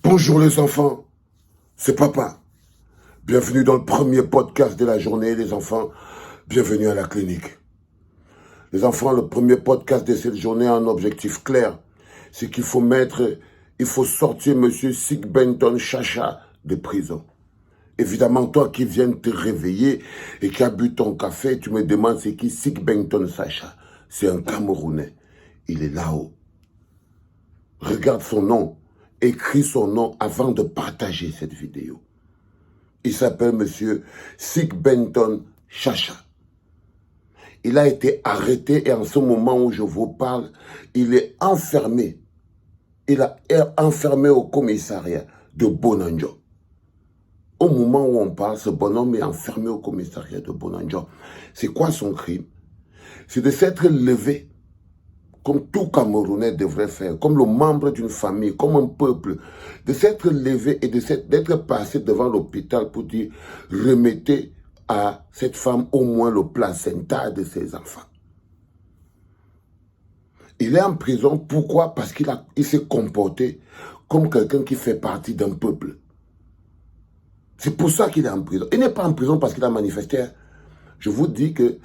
Bonjour les enfants, c'est papa. Bienvenue dans le premier podcast de la journée, les enfants. Bienvenue à la clinique. Les enfants, le premier podcast de cette journée a un objectif clair. C'est qu'il faut sortir monsieur Sigbenton Chacha de prison. Évidemment, toi qui viens de te réveiller et qui as bu ton café, tu me demandes c'est qui Sigbenton Chacha. C'est un Camerounais. Il est là-haut. Regarde son nom. Écris son nom avant de partager cette vidéo. Il s'appelle monsieur Sigbenton Chacha. Il a été arrêté et en ce moment où je vous parle, il est enfermé. Il est enfermé au commissariat de Bonanjo. Au moment où on parle, ce bonhomme est enfermé au commissariat de Bonanjo. C'est quoi son crime? C'est de s'être levé comme tout Camerounais devrait faire, comme le membre d'une famille, comme un peuple, de s'être levé et d'être passé devant l'hôpital pour dire « remettez à cette femme au moins le placenta de ses enfants ». Il est en prison, pourquoi? Parce qu'il s'est comporté comme quelqu'un qui fait partie d'un peuple. C'est pour ça qu'il est en prison. Il n'est pas en prison parce qu'il a manifesté. Je vous dis que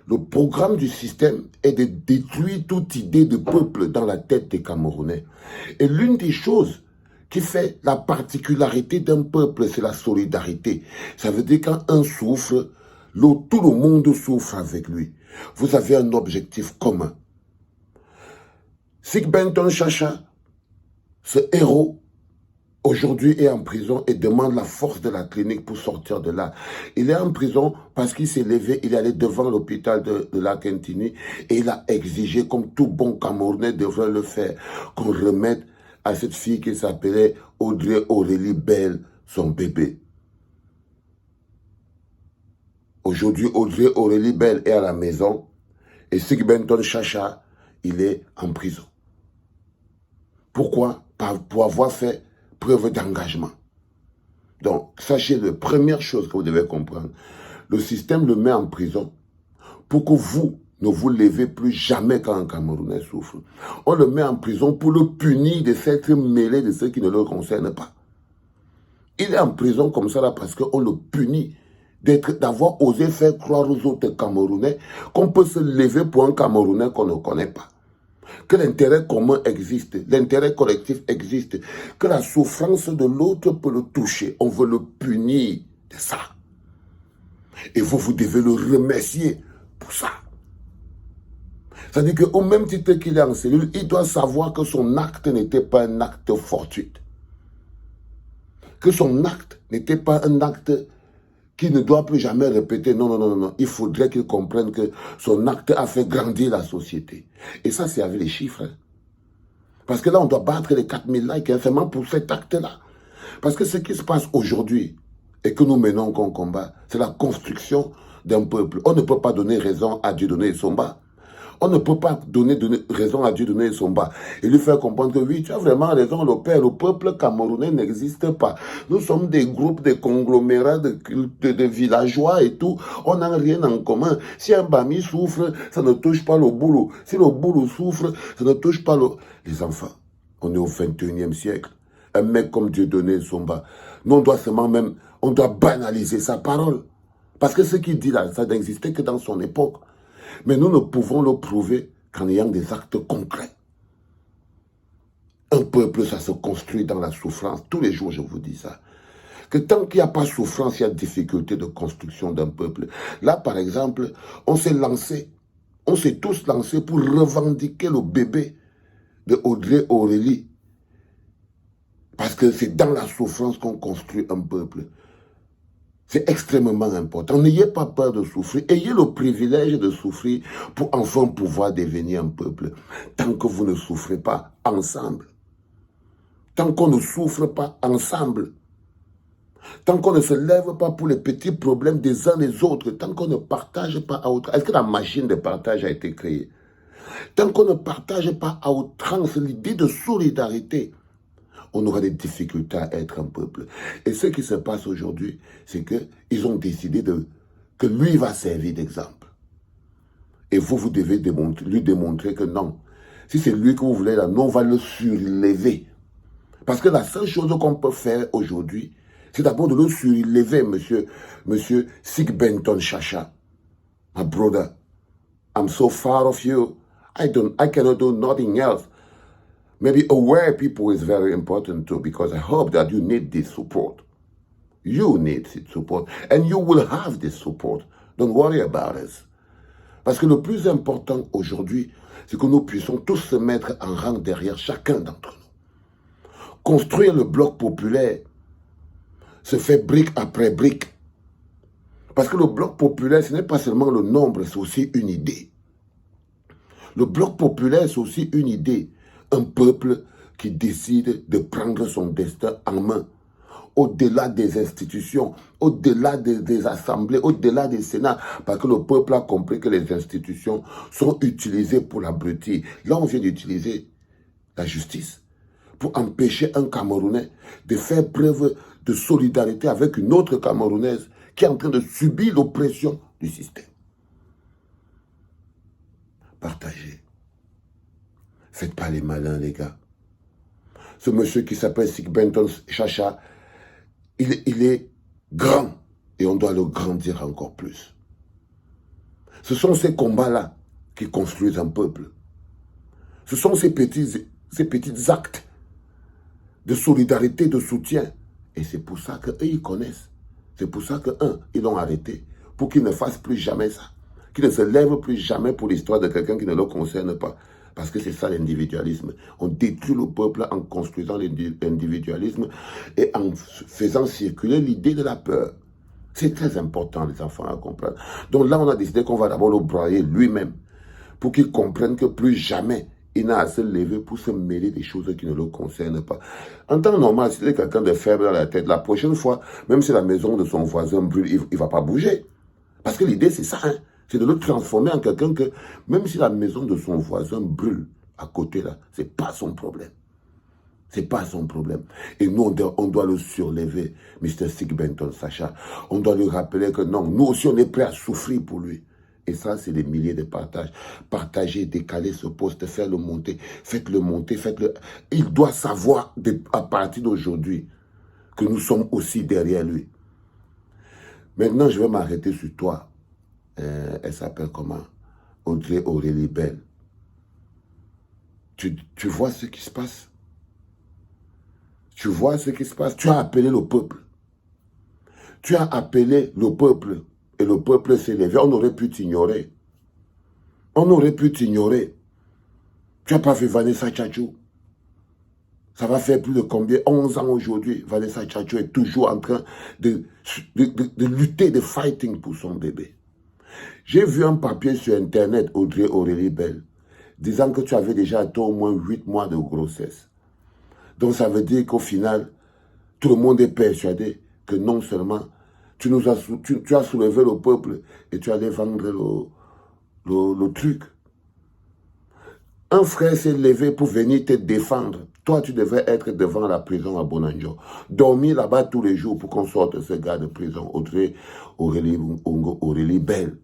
le programme du système est de détruire toute idée de peuple dans la tête des Camerounais. Et l'une des choses qui fait la particularité d'un peuple, c'est la solidarité. Ça veut dire quand un souffre, tout le monde souffre avec lui. Vous avez un objectif commun. Sigbenton Chacha, ce héros, aujourd'hui est en prison et demande la force de la clinique pour sortir de là. Il est en prison parce qu'il s'est levé, il est allé devant l'hôpital de la Quintini et il a exigé, comme tout bon Camerounais devrait le faire, qu'on remette à cette fille qui s'appelait Audrey Aurélie Bell son bébé. Aujourd'hui, Audrey Aurélie Bell est à la maison et Sigbenton Chacha, il est en prison. Pourquoi? Pour avoir fait preuve d'engagement. Donc, sachez-le, première chose que vous devez comprendre, le système le met en prison pour que vous ne vous levez plus jamais quand un Camerounais souffre. On le met en prison pour le punir de s'être mêlé de ceux qui ne le concernent pas. Il est en prison comme ça là parce qu'on le punit d'avoir osé faire croire aux autres Camerounais qu'on peut se lever pour un Camerounais qu'on ne connaît pas. Que l'intérêt commun existe, l'intérêt collectif existe, que la souffrance de l'autre peut le toucher. On veut le punir de ça. Et vous devez le remercier pour ça. C'est-à-dire qu'au même titre qu'il est en cellule, il doit savoir que son acte n'était pas un acte fortuit. Que son acte n'était pas un acte qu'il ne doit plus jamais répéter. Non, non, non, non. Il faudrait qu'il comprenne que son acte a fait grandir la société. Et ça, c'est avec les chiffres. Hein. Parce que là, on doit battre les 4000 likes seulement pour cet acte-là. Parce que ce qui se passe aujourd'hui et que nous menons comme combat, c'est la construction d'un peuple. On ne peut pas donner raison à Dieu donner son bas. On ne peut pas donner raison à Dieu donner son bas. Et lui faire comprendre que oui, tu as vraiment raison, le père, le peuple camerounais n'existe pas. Nous sommes des groupes, des conglomérats de villageois et tout. On n'a rien en commun. Si un Bami souffre, ça ne touche pas le boulot. Si le boulot souffre, ça ne touche pas les enfants. On est au 21e siècle. Un mec comme Dieu donné son bas. Nous, on doit banaliser sa parole. Parce que ce qu'il dit là, ça n'existait que dans son époque. Mais nous ne pouvons le prouver qu'en ayant des actes concrets. Un peuple, ça se construit dans la souffrance. Tous les jours, je vous dis ça. Que tant qu'il n'y a pas souffrance, il y a difficulté de construction d'un peuple. Là, par exemple, on s'est tous lancés pour revendiquer le bébé de Audrey Aurélie. Parce que c'est dans la souffrance qu'on construit un peuple. C'est extrêmement important. N'ayez pas peur de souffrir. Ayez le privilège de souffrir pour enfin pouvoir devenir un peuple. Tant que vous ne souffrez pas ensemble. Tant qu'on ne souffre pas ensemble. Tant qu'on ne se lève pas pour les petits problèmes des uns des autres. Tant qu'on ne partage pas à outrance. Est-ce que la machine de partage a été créée? Tant qu'on ne partage pas à outrance l'idée de solidarité, on aura des difficultés à être un peuple. Et ce qui se passe aujourd'hui, c'est qu'ils ont décidé que lui va servir d'exemple. Et vous devez lui démontrer que non. Si c'est lui que vous voulez là, nous, on va le surlever. Parce que la seule chose qu'on peut faire aujourd'hui, c'est d'abord de le surélever, monsieur Sig Benton Chacha. My brother, I'm so far of you. I cannot do nothing else. Maybe aware people is very important too, because I hope that you need this support. You need this support. And you will have this support. Don't worry about it. Parce que le plus important aujourd'hui, c'est que nous puissions tous se mettre en rang derrière chacun d'entre nous. Construire le bloc populaire se fait brique après brique. Parce que le bloc populaire, ce n'est pas seulement le nombre, c'est aussi une idée. Le bloc populaire, c'est aussi une idée. Un peuple qui décide de prendre son destin en main. Au-delà des institutions, au-delà des assemblées, au-delà des sénats, parce que le peuple a compris que les institutions sont utilisées pour l'abrutir. Là, on vient d'utiliser la justice pour empêcher un Camerounais de faire preuve de solidarité avec une autre Camerounaise qui est en train de subir l'oppression du système. Partagez. Faites pas les malins, les gars. Ce monsieur qui s'appelle Sig Benton Chacha, il est grand et on doit le grandir encore plus. Ce sont ces combats-là qui construisent un peuple. Ce sont ces petits actes de solidarité, de soutien. Et c'est pour ça qu'eux, ils connaissent. C'est pour ça ils l'ont arrêté. Pour qu'il ne fasse plus jamais ça. Qu'il ne se lève plus jamais pour l'histoire de quelqu'un qui ne le concerne pas. Parce que c'est ça l'individualisme. On détruit le peuple en construisant l'individualisme et en faisant circuler l'idée de la peur. C'est très important, les enfants, à comprendre. Donc là, on a décidé qu'on va d'abord le broyer lui-même pour qu'il comprenne que plus jamais il n'a à se lever pour se mêler des choses qui ne le concernent pas. En temps normal, si c'est quelqu'un de faible dans la tête, la prochaine fois, même si la maison de son voisin brûle, il ne va pas bouger. Parce que l'idée, c'est ça, hein. C'est de le transformer en quelqu'un que, même si la maison de son voisin brûle à côté là, c'est pas son problème. C'est pas son problème. Et nous, on doit le surlever, Mr. Sig Benton Chacha. On doit lui rappeler que non, nous aussi, on est prêt à souffrir pour lui. Et ça, c'est des milliers de partages. Partagez, décalez ce poste, faites-le monter, faites-le monter, faites-le. Il doit savoir, à partir d'aujourd'hui, que nous sommes aussi derrière lui. Maintenant, je vais m'arrêter sur toi. Elle s'appelle comment? Audrey Aurélie Belle. Tu vois ce qui se passe? Tu vois ce qui se passe? Tu as appelé le peuple. Tu as appelé le peuple. Et le peuple s'est levé. On aurait pu t'ignorer. On aurait pu t'ignorer. Tu n'as pas fait Vanessa Tchatchou. Ça va faire plus de combien? 11 ans aujourd'hui. Vanessa Tchatchou est toujours en train de lutter, de fighting pour son bébé. J'ai vu un papier sur Internet, Audrey Aurélie Belle, disant que tu avais déjà atteint au moins 8 mois de grossesse. Donc ça veut dire qu'au final, tout le monde est persuadé que non seulement tu as soulevé le peuple et tu allais vendre le truc. Un frère s'est levé pour venir te défendre. Toi, tu devais être devant la prison à Bonanjo. Dormir là-bas tous les jours pour qu'on sorte ce gars de prison. Audrey Aurélie Belle.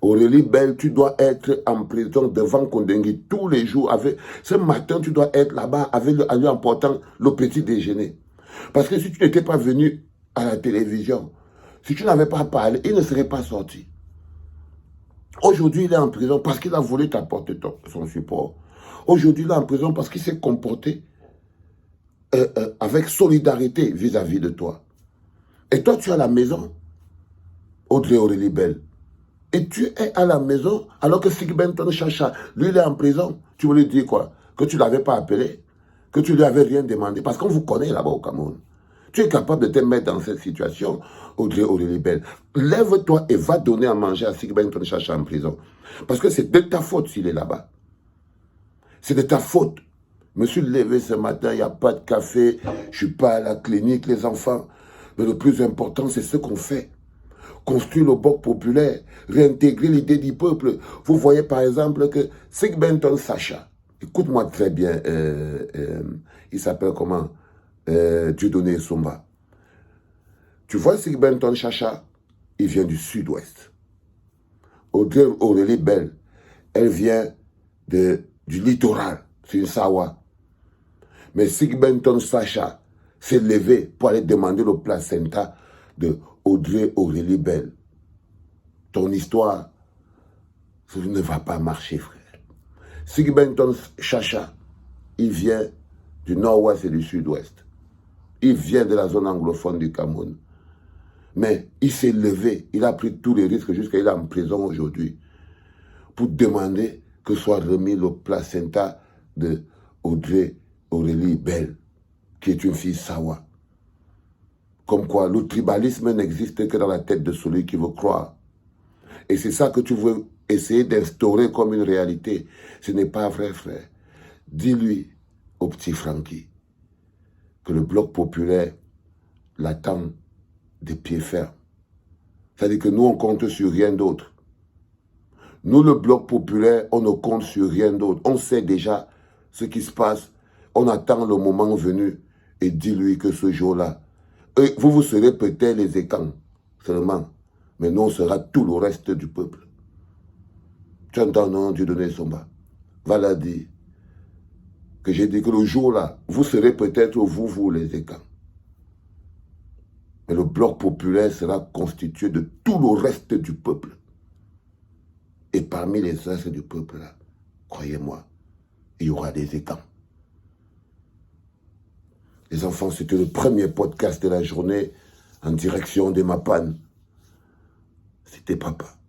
Aurélie Belle, tu dois être en prison devant Kondengui tous les jours. Ce matin, tu dois être là-bas en lui emportant le petit déjeuner. Parce que si tu n'étais pas venu à la télévision, si tu n'avais pas parlé, il ne serait pas sorti. Aujourd'hui, il est en prison parce qu'il a voulu t'apporter son support. Aujourd'hui, il est en prison parce qu'il s'est comporté avec solidarité vis-à-vis de toi. Et toi, tu es à la maison, Audrey Aurélie Belle. Et tu es à la maison, alors que Sig Benton Chacha, lui, il est en prison. Tu veux lui dire quoi? Que tu ne l'avais pas appelé? Que tu ne lui avais rien demandé? Parce qu'on vous connaît là-bas au Cameroun. Tu es capable de te mettre dans cette situation, Audrey Aurélie Belle. Lève-toi et va donner à manger à Sig Benton Chacha en prison. Parce que c'est de ta faute s'il est là-bas. C'est de ta faute. Je me suis levé ce matin, il n'y a pas de café, je ne suis pas à la clinique, les enfants. Mais le plus important, c'est ce qu'on fait. Construire le bloc populaire, réintégrer l'idée du peuple. Vous voyez par exemple que Sig Benton Chacha, écoute-moi très bien, il s'appelle comment? Dieudonné Somba. Tu vois Sig Benton Chacha, il vient du sud-ouest. Audrey Aurélie Belle, elle vient du littoral, c'est une Sawa. Mais Sigbenton Sacha s'est levé pour aller demander le placenta de Audrey Aurélie Bell. Ton histoire, ça ne va pas marcher, frère. Sigbenton Sacha, il vient du nord-ouest et du sud-ouest. Il vient de la zone anglophone du Cameroun. Mais il s'est levé, il a pris tous les risques jusqu'à il est en prison aujourd'hui pour demander que soit remis le placenta de Audrey Aurélie Bell, qui est une fille Sawa. Comme quoi, le tribalisme n'existe que dans la tête de celui qui veut croire. Et c'est ça que tu veux essayer d'instaurer comme une réalité. Ce n'est pas vrai, frère. Dis-lui au petit Francky que le bloc populaire l'attend des pieds fermes. C'est-à-dire que nous, on compte sur rien d'autre. Nous, le bloc populaire, on ne compte sur rien d'autre. On sait déjà ce qui se passe. On attend le moment venu et dis-lui que ce jour-là, vous serez peut-être les écans seulement, mais nous, on sera tout le reste du peuple. Tu entends, non, Dieudonné Somba? Voilà dire que j'ai dit que le jour-là, vous serez peut-être vous les écans. Mais le bloc populaire sera constitué de tout le reste du peuple. Et parmi les restes du peuple, là, croyez-moi, il y aura des écans. Les enfants, c'était le premier podcast de la journée en direction de Mapan. C'était papa.